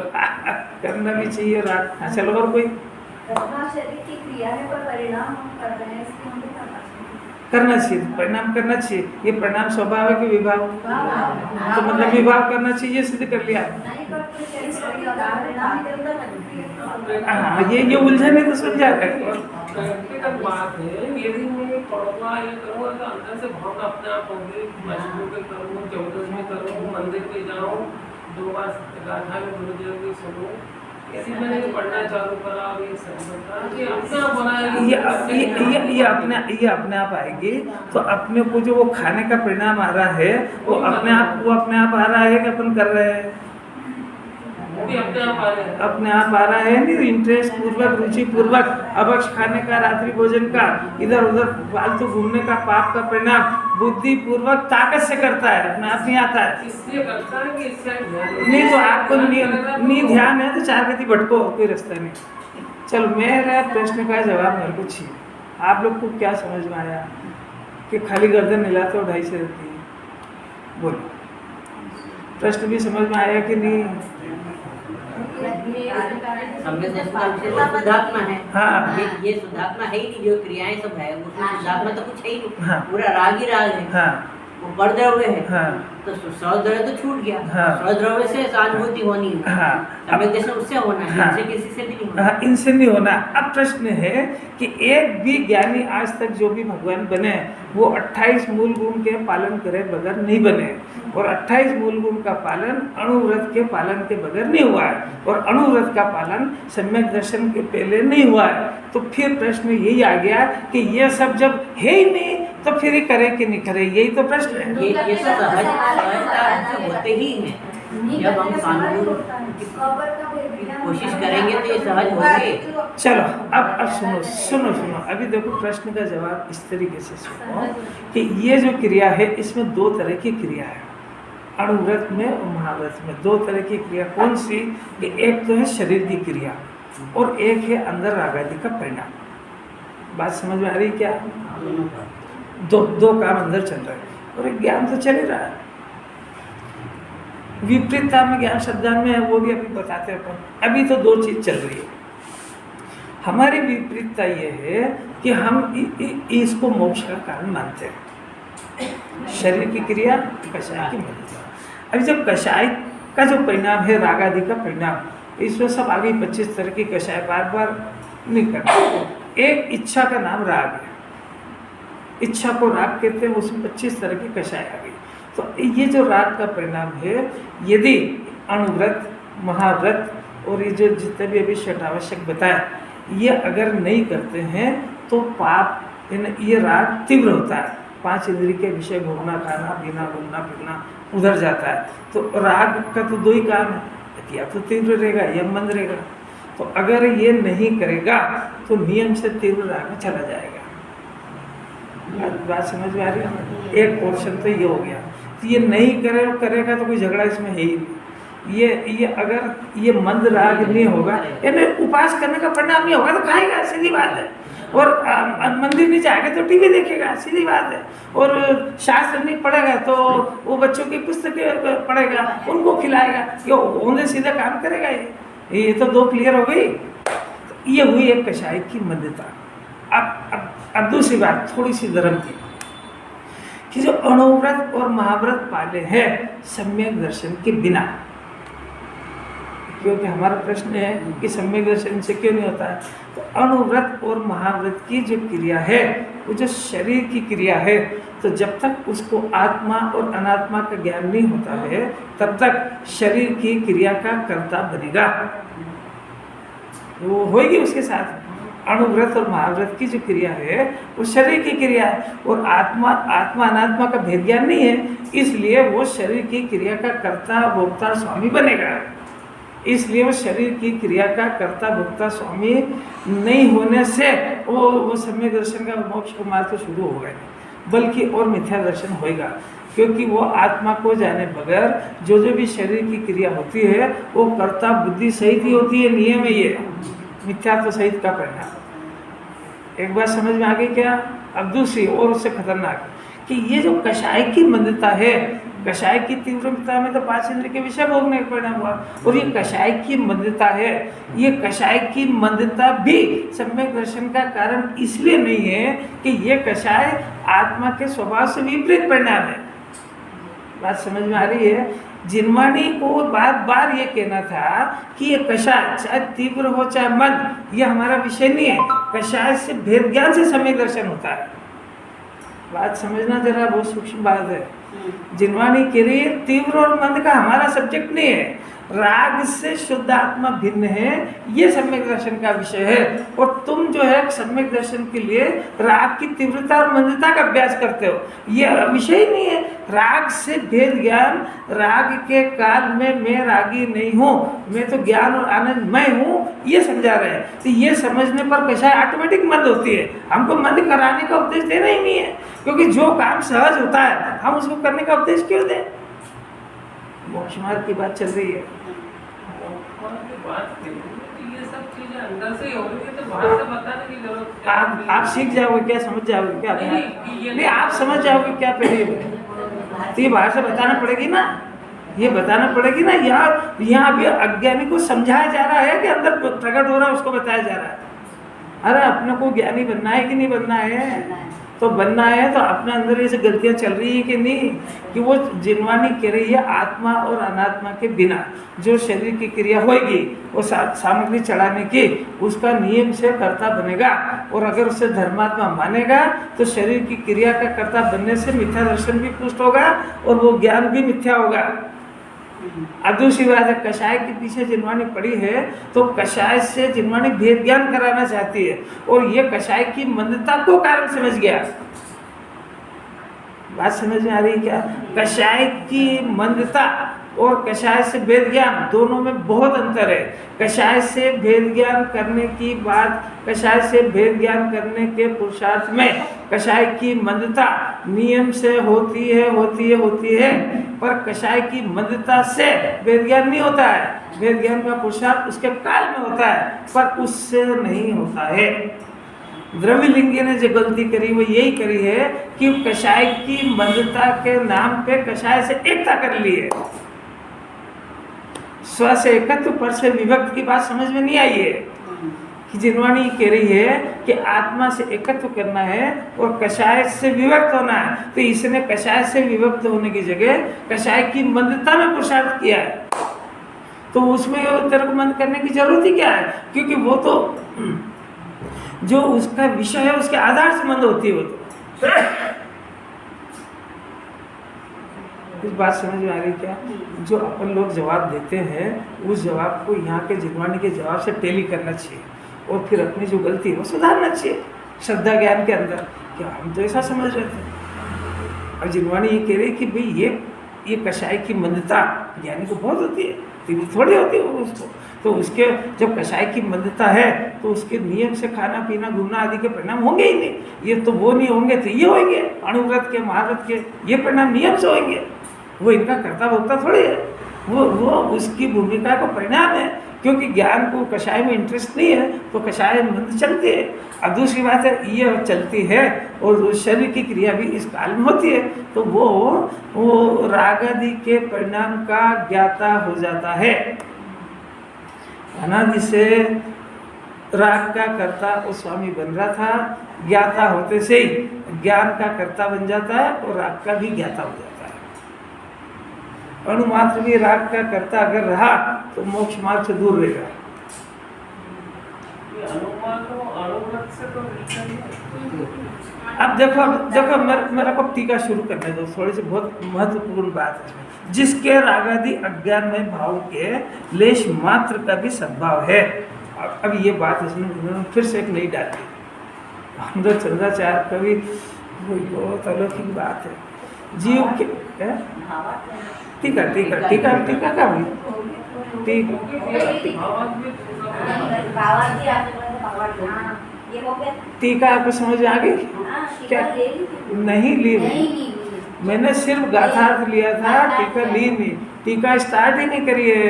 करना भी चाहिए राग। हाँ, चलो और कोई शरीर की क्रिया है पर परिणाम हम कर रहे हैं, इसलिए हमें करना चाहिए, परिणाम करना चाहिए। ये परिणाम स्वभाव है कि विभाग? तो मतलब विभाग करना चाहिए, सिद्ध कर लिया। हाँ, ये उलझन है तो समझा कर। व्यक्तिगत बात है, यदि मैं पढ़ूंगा ये करूँगा तो अंदर से भावना अपने आप होगी। अष्टमी पे करूँ, 14 में करूँ, मंदिर पे जाऊँ, 2 बार गाथा में गुरुदेव की सुनूँ, इसी मैंने पढ़ना चालू करा। अब ये समझता कि अपने आप बनाएगी, ये अपने आप आएगी। तो अपने को जो वो खाने का परिणाम आ रहा है वो अपने आप आ रहा है कि अपन कर रहे हैं? वो भी अपने आप आ रहे हैं। अपने आप आ रहा है। नहीं, इंटरेस्ट पूर्वक, रुचि पूर्वक अभक्ष खाने का, रात्रि भोजन का, इधर उधर फालतू घूमने का, पाप का परिणाम बुद्धि पूर्वक ताकत से करता है, अपने आप नहीं आता है। इसलिए करता है कि इससे नहीं तो आपको नहीं ध्यान है तो 4 गति भटको, कोई रास्ता नहीं। चलो, मेरा प्रश्न का जवाब मेरे को चाहिए। आप लोग को क्या समझ में आया कि खाली गर्दन हिलाते हो 2.5 से रहती है? बोलो, प्रश्न भी समझ में आया कि नहीं? शुद्धात्मा है। हाँ, ये शुद्धात्मा है ही नहीं, जो क्रियाएं सब है उसमें शुद्धात्मा तो कुछ है ही नहीं। हाँ। पूरा राग ही राग है। हाँ, वो परद्रव्य है। हाँ, तो स्वद्रव्य तो छूट गया। हाँ। स्वद्रव्य से सहानुभूति होनी है, हाँ। सम्यक दर्शन उससे होना है, हाँ। इनसे किसी से भी नहीं होना। हाँ, इनसे नहीं होना। अब प्रश्न है कि एक भी ज्ञानी आज तक जो भी भगवान बने वो 28 मूल गुण के पालन करे बगैर नहीं बने, और 28 मूल गुण का पालन अणुव्रत के पालन के बगैर नहीं हुआ है, और अणुव्रत का पालन सम्यक दर्शन के पहले नहीं हुआ है। तो फिर प्रश्न यही आ गया कि ये सब जब है ही नहीं तो फिर ये करे कि नहीं करे, यही तो प्रश्न है। ये तो सहजता से होते ही हैं। जब हम कानून की कोशिश करेंगे तो ये सहज होंगे। चलो, अब सुनो, अभी देखो प्रश्न का जवाब इस तरीके से सुनो कि ये जो क्रिया है इसमें 2 तरह की क्रिया है, अणुव्रत में और महाव्रत में 2 तरह की क्रिया। कौन सी? कि एक तो है शरीर की क्रिया और एक है अंदर राग आदि का परिणाम। बात समझ में आ रही क्या? दो काम अंदर चल रहा है और एक ज्ञान तो चल ही रहा है। विपरीतता में ज्ञान श्रद्धा में है, वो भी अभी बताते हैं अपन। अभी तो 2 चीज चल रही है। हमारी विपरीतता ये है कि हम इसको मोक्ष का कारण मानते हैं, शरीर की क्रिया, कषाय की मृत्यु। अभी जब कषाय का जो परिणाम है राग आदि का परिणाम, इसमें सब आगे 25 तरह की कषाय बार बार नहीं करते। एक इच्छा का नाम राग है, इच्छा को राग कहते हैं, उसमें 25 तरह की कषाय आ गई। तो ये जो राग का परिणाम है, यदि अणुव्रत, महाव्रत और ये जो जितने भी अभी षटावश्यक बताए, ये अगर नहीं करते हैं तो पाप, ये राग तीव्र होता है। 5 इंद्रिय के विषय घूमना, खाना पीना, घूमना फिरना उधर जाता है। तो राग का तो 2 ही काम है, या तो तीव्र रहेगा या मंद रहेगा। तो अगर ये नहीं करेगा तो नियम से तीव्र राग में चला जाएगा। बात समझ में आ रही है? एक पोर्शन तो ये हो गया। तो ये नहीं करेगा तो कोई झगड़ा इसमें है ही नहीं। ये अगर ये मंद राग नहीं होगा, यानी उपास करने का परिणाम नहीं होगा तो खाएगा, सीधी बात है। और मंदिर नहीं जाएगा तो टीवी देखेगा, सीधी बात है। और शास्त्र नहीं पढ़ेगा तो वो बच्चों की पुस्तकें पढ़ेगा, उनको खिलाएगा, ये उन्हें सीधा काम करेगा। ये तो दो क्लियर हो गई। तो ये हुई एक कषाय की मंदता। अब दूसरी बात थोड़ी सी धर्म की, कि जो अणुव्रत और महाव्रत पाले हैं सम्यक दर्शन के बिना, क्योंकि हमारा प्रश्न है कि सम्यक दर्शन से क्यों नहीं होता है, तो अणुव्रत और महाव्रत की जो क्रिया है वो जो शरीर की क्रिया है, तो जब तक उसको आत्मा और अनात्मा का ज्ञान नहीं होता है तब तक शरीर की क्रिया का कर्ता बनेगा, वो होगी उसके साथ। अणुव्रत और महाव्रत की जो क्रिया है वो शरीर की क्रिया है, और आत्मा अनात्मा का भेद ज्ञान नहीं है, इसलिए वो शरीर की क्रिया का कर्ता भोक्ता स्वामी बनेगा। इसलिए वो शरीर की क्रिया का कर्ता भोक्ता स्वामी नहीं होने से वो सम्यक दर्शन का मोक्ष का मार्ग तो शुरू होगा नहीं, बल्कि और मिथ्या दर्शन होएगा, क्योंकि वो आत्मा को जाने बगैर जो भी शरीर की क्रिया होती है वो कर्ता बुद्धि सहित ही होती है। नियम है ये, मिथ्या तो सहित का परिणाम। एक बात समझ में आ गई क्या? अब दूसरी और उससे खतरनाक, कि ये जो कषाय की मंदता है, कषाय की तीव्रता में तो 5 इंद्रिय के विषय भोगने का परिणाम हुआ, और ये कषाय की मंदता है, ये कषाय की मंदता भी सम्यक दर्शन का कारण इसलिए नहीं है कि ये कषाय आत्मा के स्वभाव से विपरीत परिणाम है। बात समझ में आ रही है? जिनवाणी को बार बार ये कहना था कि ये कषाय चाहे तीव्र हो चाहे मंद, ये हमारा विषय नहीं है, कषाय से भेद ज्ञान से सम्यक दर्शन होता है। बात समझना जरा, बहुत सूक्ष्म बात है। जिनवाणी कह रही है तीव्र और मंद का हमारा सब्जेक्ट नहीं है, राग से शुद्ध आत्मा भिन्न है, ये सम्यक दर्शन का विषय है। और तुम जो है सम्यक दर्शन के लिए राग की तीव्रता और मंदता का अभ्यास करते हो, ये विषय ही नहीं है। राग से भेद ज्ञान, राग के काल में मैं रागी नहीं हूँ, मैं तो ज्ञान और आनंद मैं हूँ, ये समझा रहे हैं। तो ये समझने पर कषाय ऑटोमेटिक मंद होती है। हमको मंद कराने का उपदेश देना ही नहीं है, क्योंकि जो काम सहज होता है हम उसको करने का उपदेश क्यों दें? मोक्ष मार्ग की बात चल रही है। ये सब चीजें अंदर से हो रही है, तो बाहर से बताने की जरूरत आप सीख जाओगे क्या? समझ जाओगे क्या? नहीं, आप समझ जाओगे क्या? पहले तो ये बाहर से बताना पड़ेगी ना, ये बताना पड़ेगी ना। यहाँ अभी अज्ञानी को समझाया जा रहा है कि अंदर प्रकट हो रहा है उसको बताया जा रहा है। अरे अपने को ज्ञानी बनना है कि नहीं बनना है? तो बनना है तो अपने अंदर ये गलतियाँ चल रही है कि नहीं, कि वो जिनवाणी कह रही है आत्मा और अनात्मा के बिना जो शरीर की क्रिया होगी वो सामग्री चढ़ाने की, उसका नियम से कर्ता बनेगा। और अगर उसे धर्मात्मा मानेगा तो शरीर की क्रिया का कर्ता बनने से मिथ्या दर्शन भी पुष्ट होगा और वो ज्ञान भी मिथ्या होगा। अब दूसरी बात है, कषाय के पीछे जिनवाणी पड़ी है तो कषाय से जिनवाणी भेद ज्ञान कराना चाहती है, और ये कषाय की मंदता को कारण समझ गया। बात समझ में आ रही है क्या? कषाय की मंदता और कषाय से भेद ज्ञान दोनों में बहुत अंतर है। कषाय से भेद ज्ञान करने की बात, कषाय से भेद ज्ञान करने के पुरुषार्थ में कषाय की मंदता नियम से होती है, पर कषाय की मंदता से भेद ज्ञान नहीं होता है। भेद ज्ञान का पुरुषार्थ उसके काल में होता है, पर उससे नहीं होता है। द्रव्यलिंगी ने जो गलती करी वो यही करी है कि कषाय की मंदता के नाम पे कषाय से एकता कर ली है। स्व से एकत्व पर से विभक्त की बात समझ में नहीं आई है, कि जिनवाणी कह रही है कि आत्मा से एकत्व करना है और कषाय से विभक्त होना है, तो इसने कषाय से विभक्त होने की जगह कषाय की मंदता में पुरुषार्थ किया है। तो उसमें तेरे को मंद करने की जरूरत ही क्या है? क्योंकि वो तो जो उसका विषय है उसके आधार से मंद होती है। वो तो कुछ बात समझ में आ रही क्या? जो अपन लोग जवाब देते हैं उस जवाब को यहाँ के जिनवाणी के जवाब से टेली करना चाहिए, और फिर अपनी जो गलती है वो सुधारना चाहिए श्रद्धा ज्ञान के अंदर। क्या हम तो ऐसा समझ रहे थे, और जिनवाणी ये कह रही कि भाई ये कषाय की मंदता ज्ञानी को बहुत होती है, तीव्र थोड़ी होती है उसको। तो उसके जब कषाय की मंदता है तो उसके नियम से खाना पीना घूमना आदि के परिणाम होंगे ही नहीं। ये तो वो नहीं होंगे तो ये होंगे, अणुव्रत के महाव्रत के ये परिणाम नियम से होंगे, वो इनका कर्ता भोक्ता थोड़ी है। वो उसकी भूमिका का परिणाम है, क्योंकि ज्ञान को कषाय में इंटरेस्ट नहीं है तो कषाय मंद चलती है। अब दूसरी बात है ये चलती है और शरीर की क्रिया भी इस काल में होती है, तो वो राग आदि के परिणाम का ज्ञाता हो जाता है। अनादि से राग का कर्ता वो स्वामी बन रहा था, ज्ञाता होते से ही ज्ञान का कर्ता बन जाता है और राग का भी ज्ञाता हो जाता है। अणुमात्र भी राग का कर्ता अगर रहा तो मोक्ष मार्ग से दूर रहेगा। अब देखो मेरा को टीका शुरू करने दो, थोड़ी सी बहुत महत्वपूर्ण बात है इसमें। जिसके रागादि अज्ञान में भाव के लेश मात्र का भी सद्भाव है। अब ये बात इसमें फिर से एक नई डाली। अंदर चंद्राचार्य कवि बहुत अलौकिक बात है। जीव के टीका का हुई टीका आपको समझ आ गई क्या? नहीं ली मैंने सिर्फ गाथार्थ लिया था, टीका ली नहीं, टीका स्टार्ट ही नहीं करी है।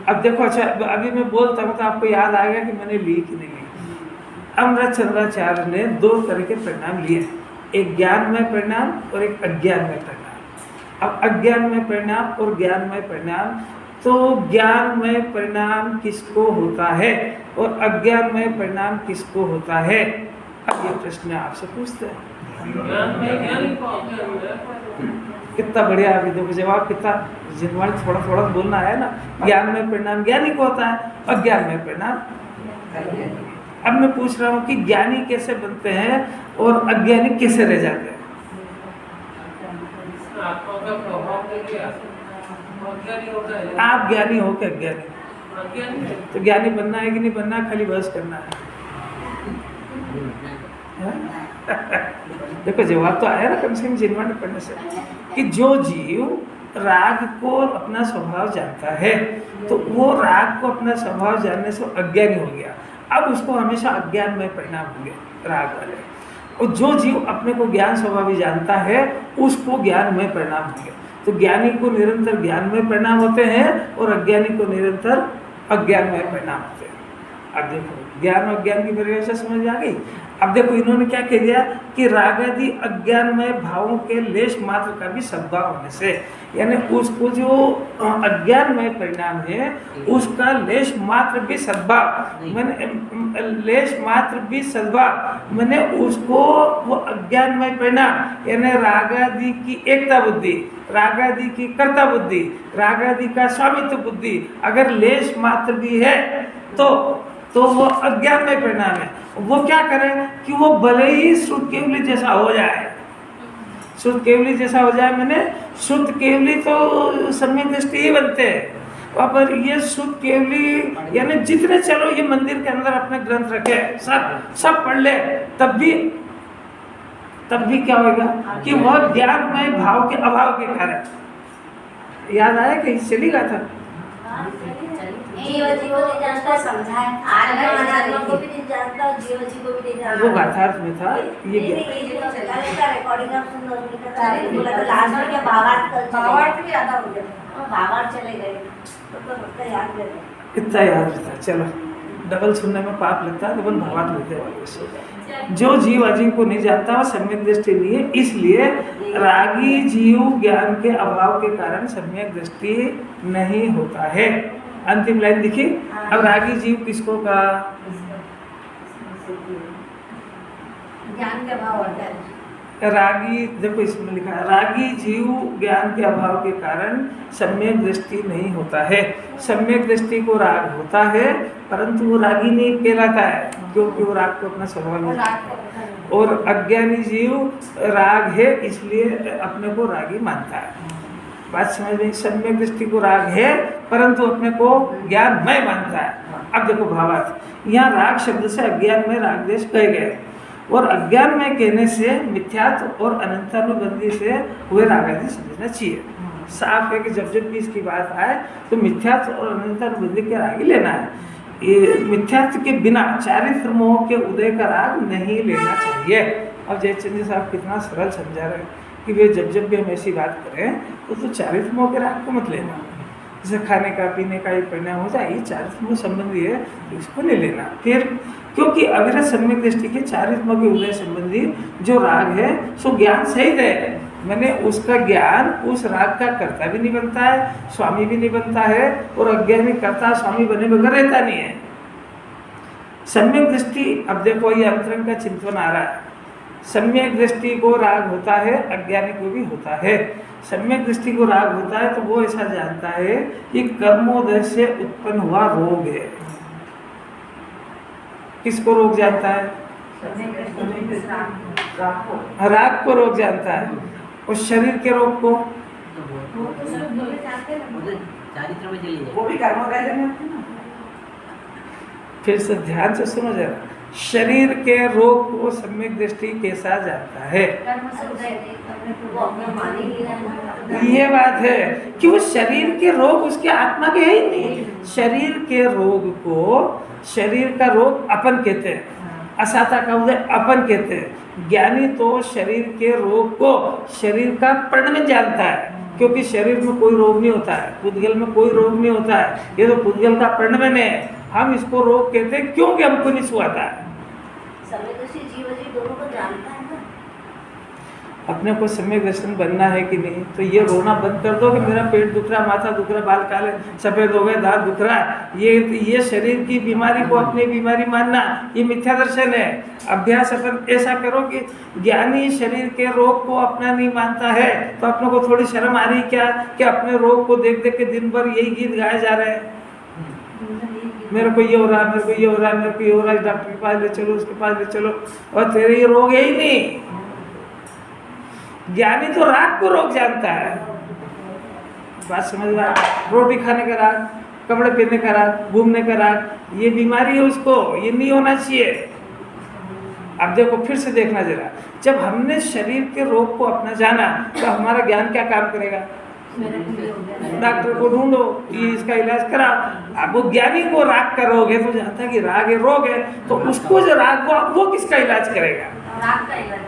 अब देखो अच्छा अभी मैं बोलता हूँ तो आपको याद आ गया कि मैंने ली कि नहीं ली। अमृत चंद्राचार्य ने दो तरह के परिणाम लिए, एक ज्ञानमय परिणाम और एक अज्ञानमय परिणाम। अब अज्ञानमय परिणाम और ज्ञानमय परिणाम, तो ज्ञानमय परिणाम किसको होता है और अज्ञानमय परिणाम किसको होता है? अब ये प्रश्न आपसे पूछते हैं। कितना बढ़िया अभी देखो जवाब, कितना जिनवाणी थोड़ा थोड़ा बोलना है ना। ज्ञानमय परिणाम ज्ञानी को होता है, अज्ञानमय परिणाम। अब मैं पूछ रहा हूँ कि ज्ञानी कैसे बनते हैं और अज्ञानी कैसे रह जाते हैं? आप ज्ञानी हो क्या अज्ञानी? तो ज्ञानी बनना है कि नहीं बनना, खाली बहस करना है? देखो जवाब तो आया ना कम से कम जिनवाणी पढ़ने से, कि जो जीव राग को अपना स्वभाव जानता है तो वो राग को अपना स्वभाव जानने से अज्ञानी हो गया। अब उसको हमेशा अज्ञानमय परिणाम होंगे राग वाले, और जो जीव अपने को ज्ञान स्वभाव जानता है उसको ज्ञानमय परिणाम होंगे। तो ज्ञानी को निरंतर ज्ञानमय परिणाम होते हैं और अज्ञानी को निरंतर अज्ञानमय परिणाम होते हैं। अब देखो ज्ञान और अज्ञान की परिभाषा समझ आ गई। अब देखो इन्होंने क्या कह दिया कि रागादि अज्ञानमय भावों के लेश मात्र का भी सद्भाव होने से, यानी उसको जो अज्ञानमय परिणाम है उसका लेश मात्र भी सद्भाव, मैंने लेश मात्र भी सद्भाव मैंने उसको वो अज्ञानमय परिणाम यानी रागादि की एकता बुद्धि, रागादि की कर्ता बुद्धि, रागादि का स्वामित्व बुद्धि अगर लेश मात्र भी है तो वो अज्ञानमय परिणाम है। वो क्या करे कि वो भले ही शुद्ध केवली जैसा हो जाए, शुद्ध केवली जैसा हो जाए, मैंने शुद्ध केवली तो सम्यक दृष्टि ही बनते हैं। वहाँ पर ये शुद्ध केवली यानी जितने चलो ये मंदिर के अंदर अपने ग्रंथ रखे सब पढ़ ले, तब भी क्या होगा कि वह ज्ञानमय भाव के अभाव के कारण। याद आया कि चली गया था वो गाथार्थ में था ये कितना याद रहता। चलो डबल सुनने में पाप लगता है, डबल भावार्थ लेते वाले। जो जीव अजीव को नहीं जानता वो सम्यक दृष्टि नहीं है, इसलिए रागी जीव ज्ञान के अभाव के कारण सम्यक दृष्टि नहीं होता है। अंतिम लाइन देखिए। अब रागी जीव किसको कहा? ज्ञान के अभाव होता है। रागी देखो इसमें लिखा है रागी जीव ज्ञान के अभाव के कारण सम्यक दृष्टि नहीं होता है। सम्यक दृष्टि को राग होता है परंतु वो रागी नहीं कहलाता है, क्योंकि वो राग को अपना स्वभाव नहीं। और अज्ञानी जीव राग है इसलिए अपने को रागी मानता है। बात समझ में? सम्यक दृष्टि को राग है परंतु अपने को ज्ञानमय मानता है। अब देखो भावार्थ, यहाँ राग शब्द से अज्ञान में राग देश कहे गए और अज्ञान में कहने से मिथ्यात्व और अनंतानुबंधी से हुए राग आदि समझना चाहिए। साफ है कि जब भी इसकी बात आए तो मिथ्यात्व और अनंतानुबंधी के राग ही लेना है। ये मिथ्यात्व के बिना चारित्र मोह के उदय का राग नहीं लेना चाहिए। अब जयचंद्र साहब कितना सरल समझा रहे हैं कि वे जब भी हम ऐसी बात करें तो चारित्र मोह के राग को मत लेना। जैसे खाने का पीने का ये परिणाम हो जाए, ये चारित्म संबंधी है, इसको नहीं लेना। फिर क्योंकि अविरत सम्यक दृष्टि के चारित्म के उदय संबंधी जो राग है सो ज्ञान सहित है, मैंने उसका ज्ञान उस राग का कर्ता भी नहीं बनता है, स्वामी भी नहीं बनता है, और अज्ञानी कर्ता स्वामी बने बगैर रहता नहीं है। सम्यक दृष्टि, अब देखो ये अंतरंग का चिंतन आ रहा है। सम्यक दृष्टि को राग होता है, अज्ञानी को भी होता है। सम्यक दृष्टि को राग होता है तो वो ऐसा जानता है कि कर्मोदय से उत्पन्न हुआ रोग है। किसको रोग जानता है? राग को रोग जानता है। और शरीर के रोग को चारित्र में चली जाए। वो भी कर्मोदय में होते हैं ना। फिर से ध्यान से सुनो जरा, शरीर के रोग को सम्यक दृष्टि कैसा जानता है? वो अपना मान ही नहीं रहा है। ये बात है कि वो शरीर के रोग उसके आत्मा के है ही नहीं। शरीर के रोग को, शरीर का रोग अपन कहते हैं, असाता का उदय अपन कहते हैं। ज्ञानी तो शरीर के रोग को शरीर का परिणाम जानता है, क्योंकि शरीर में कोई रोग नहीं होता है, पुद्गल में कोई रोग नहीं होता है, ये तो पुद्गल का परिणाम है। हम इसको रोग कहते हैं क्योंकि हमको नहीं सुहाता है। सम्यक जीव जी दोनों को जानता है ना। अपने को सम्यक दर्शन बनना है कि नहीं, तो ये रोना बंद कर दो कि मेरा पेट दुख रहा, माथा दुख रहा, बाल काले सफ़ेद हो गए, दांत दुख रहा है, ये शरीर की बीमारी को अपनी बीमारी मानना, ये मिथ्या दर्शन है। अभ्यास अपन ऐसा करो कि ज्ञानी शरीर के रोग को अपना नहीं मानता है, तो अपने को थोड़ी शर्म आ रही क्या कि अपने रोग को देख देख के दिन भर यही गीत गाए जा रहे हैं, मेरे को ये हो रहा है, मेरे को ये हो रहा है, मेरे को ये हो रहा है, डॉक्टर के पास ले चलो, उसके पास ले चलो, और तेरे ये रोग है ही नहीं। ज्ञानी तो राग को रोग जानता है। बात समझ रहा? रोटी खाने का राग, कपड़े पहनने का राग, घूमने का राग, ये बीमारी है उसको, ये नहीं होना चाहिए। अब देखो फिर से देखना जरा, जब हमने शरीर के रोग को अपना जाना तो हमारा ज्ञान क्या काम करेगा? डॉक्टर को ढूंढो कि इसका इलाज कराओ। अब वो ज्ञानी को राग का रोग है तो जानता है कि राग है, रोग है, तो उसको जो राग को, वो किसका इलाज करेगा? राग का इलाज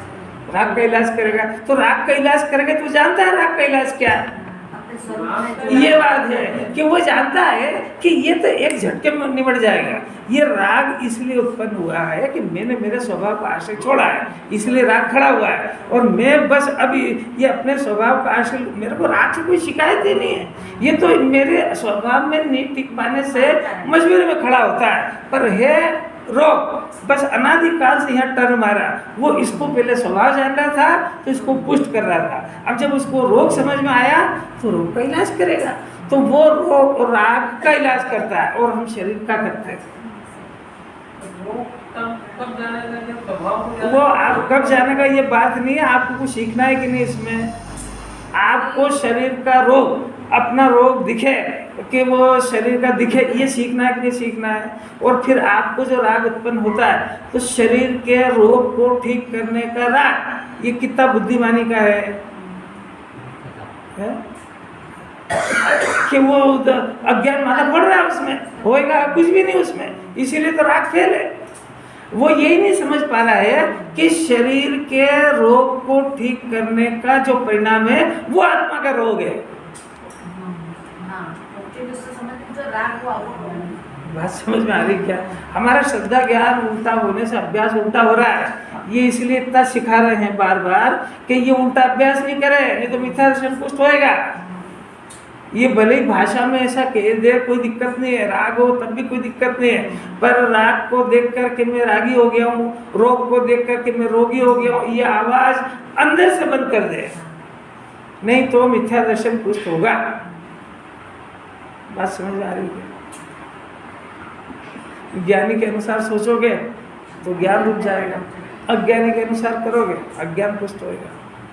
राग का इलाज करेगा। तो राग का इलाज करेगा तो जानता है राग का इलाज क्या है। अपने स्वरूप में ये बात है कि वो जानता है कि ये तो एक झटके में निबट जाएगा। ये राग इसलिए उत्पन्न हुआ है कि मैंने मेरे स्वभाव का आश्रय छोड़ा है, इसलिए राग खड़ा हुआ है, और मैं बस अभी ये अपने स्वभाव का आश्रय, मेरे को राग से कोई शिकायत ही नहीं है, ये तो मेरे स्वभाव में नहीं टिक पाने से मजबूरी में खड़ा होता है। पर है रोग, बस अनादिकाल से यहाँ टर्न मारा, वो इसको पहले स्वभाव जान रहा था तो इसको पुष्ट कर रहा था। अब जब उसको रोग समझ में आया तो रोग का इलाज करेगा। तो वो रोग और राग का इलाज करता है और हम शरीर का करते हैं। कब जानेगा जब स्वभाव को वो आप कब जाने का ये बात नहीं है, आपको कुछ सीखना है कि नहीं इसमें। आपको शरीर का रोग, अपना रोग दिखे कि वो शरीर का दिखे, ये सीखना है कि नहीं सीखना है। और फिर आपको जो राग उत्पन्न होता है तो शरीर के रोग को ठीक करने का राग, ये कितना बुद्धिमानी का है? कि वो अज्ञान माथा पड़ रहा है, उसमें होएगा कुछ भी नहीं उसमें, इसीलिए तो राग फेल है। वो यही नहीं समझ पा रहा है कि शरीर के रोग को ठीक करने का जो परिणाम है वो आत्मा का रोग है। बात समझ में आ रही क्या? हमारा श्रद्धा ज्ञान उल्टा होने से अभ्यास उल्टा हो रहा है। ये इसलिए इतना सिखा रहे हैं बार बार कि ये उल्टा अभ्यास नहीं करे, नहीं तो मिथ्या दर्शन पुष्ट होएगा। ये भले ही भाषा में ऐसा कह दे कोई दिक्कत नहीं है, राग हो तब भी कोई दिक्कत नहीं है, पर राग को देख कर के मैं रागी हो गया हूँ, रोग को देख कर के मैं रोगी हो गया हूँ, ये आवाज़ अंदर से बंद कर दे, नहीं तो मिथ्या दर्शन पुष्ट होगा। बात समझ में आ रही है? ज्ञानी के अनुसार सोचोगे तो ज्ञान रुक जाएगा, अज्ञानी के अनुसार करोगे अज्ञान पुष्ट होएगा।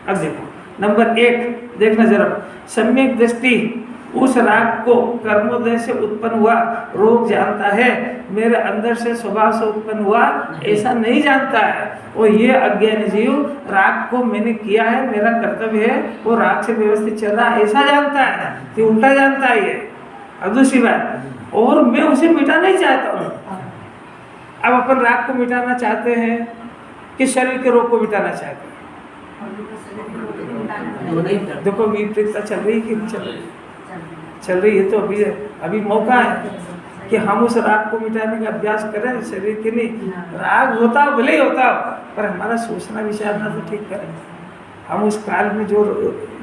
अब देखो नंबर 1 देखना जरा, सम्यक दृष्टि उस राग को कर्मोदय से उत्पन्न हुआ रोग जानता है, मेरे अंदर से स्वभाव से उत्पन्न हुआ ऐसा नहीं जानता है। और ये अज्ञानी जीव राग को मैंने किया है, मेरा कर्तव्य है, वो राग से व्यवस्थित चल रहा है ऐसा जानता है, तो उल्टा जानता है ये। अब दूसरी बात, और मैं उसे मिटाना नहीं चाहता हूँ। अब अपन राग को मिटाना चाहते हैं कि शरीर के रोग को मिटाना चाहते हैं? देखो विपरीतता चल रही कि नहीं चल रही? चल रही है, तो अभी मौका है कि हम उस राग को मिटाने का अभ्यास करें शरीर के लिए। राग होता हो भले ही होता हो, पर हमारा सोचना विचारना तो ठीक करें। हम उस काल में जो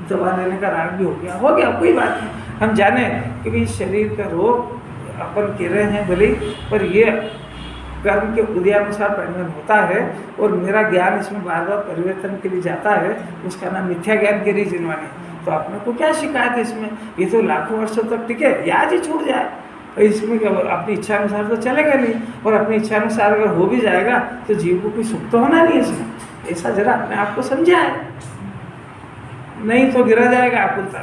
दवा लेने का राग भी हो गया कोई बात नहीं। हम जाने कि भाई शरीर का रोग अपन कह रहे हैं भले, पर ये कर्म के उदयानुसार परिवर्तन होता है और मेरा ज्ञान इसमें बार बार परिवर्तन के लिए जाता है, उसका नाम मिथ्या ज्ञान के लिए जिनवाने। तो अपने को क्या शिकायत है इसमें? ये तो लाखों वर्षों तक टिके, या आज ही छूट जाए, तो इसमें क्या अपनी इच्छा अनुसार तो चलेगा नहीं, और अपनी इच्छा अनुसार अगर हो भी जाएगा तो जीव को कोई सुख तो होना नहीं इसमें। ऐसा जरा अपने आप को समझाए, नहीं तो गिरा जाएगा आकुलता।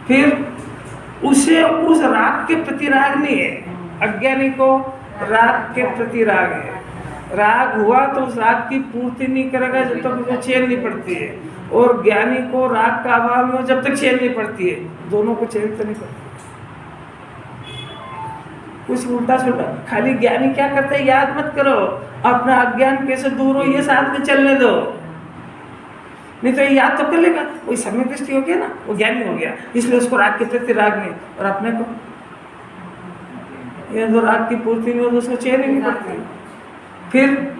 फिर उसे उस राग के प्रति राग नहीं है। अज्ञानी को राग के प्रति राग है। राग हुआ तो उस राग की पूर्ति नहीं करेगा जब तक उसको चैन नहीं पड़ती है, और ज्ञानी को राग का अभाव में जब तक चैन नहीं पड़ती है। दोनों को चैन तो नहीं पड़ती। कुछ उल्टा सुल्टा खाली ज्ञानी क्या करते हैं, याद मत करो अपना अज्ञान कैसे दूर हो, ये साथ में चलने दो, नहीं तो ये याद तो कर लेगा। वही सम्यक दृष्टि हो गया ना, वो ज्ञानी हो गया, इसलिए उसको राग के प्रति राग नहीं। और अपने को ये तो राग की पूर्ति नहीं हो तो उसको चैन ही नहीं पड़ती। फिर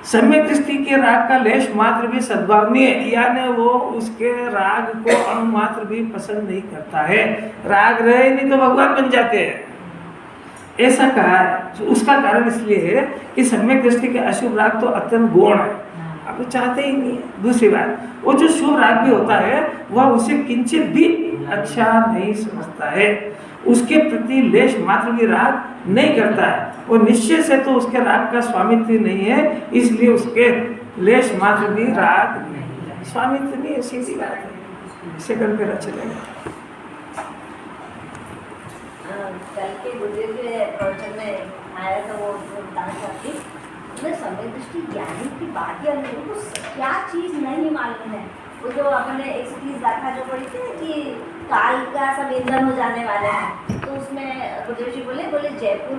सम्यक दृष्टि के राग का लेश मात्र भी सद्भाव नहीं है, यानी वो उसके राग को अणुमात्र भी पसंद नहीं करता है। राग रहे नहीं तो भगवान बन जाते हैं, ऐसा कहा है। तो उसका कारण इसलिए है कि सम्यक दृष्टि के अशुभ राग तो अत्यंत गौण है, आप चाहते ही नहीं है। दूसरी बात, वो जो शुभ राग भी होता है वह उसे किंचित भी अच्छा नहीं समझता है, उसके प्रति लेश मात्र भी राग नहीं करता है। वो निश्चय से तो उसके राग का स्वामित्व नहीं है, इसलिए उसके लेश मात्र भी राग स्वामित्व नहीं है। सीधी बात है, इसे कर फिर चलेगा। कल के गुरुदेव के प्रवचन में आया था वो बताना चाहती, मतलब समय दृष्टि ज्ञानी की बात ही अलग है, तो क्या चीज़ नहीं मालूम है। वो जो अपने 130 गाथा जो पढ़ी थी कि काल का सब ईंधन हो जाने वाले हैं, तो उसमें गुरुदेव जी बोले जयपुर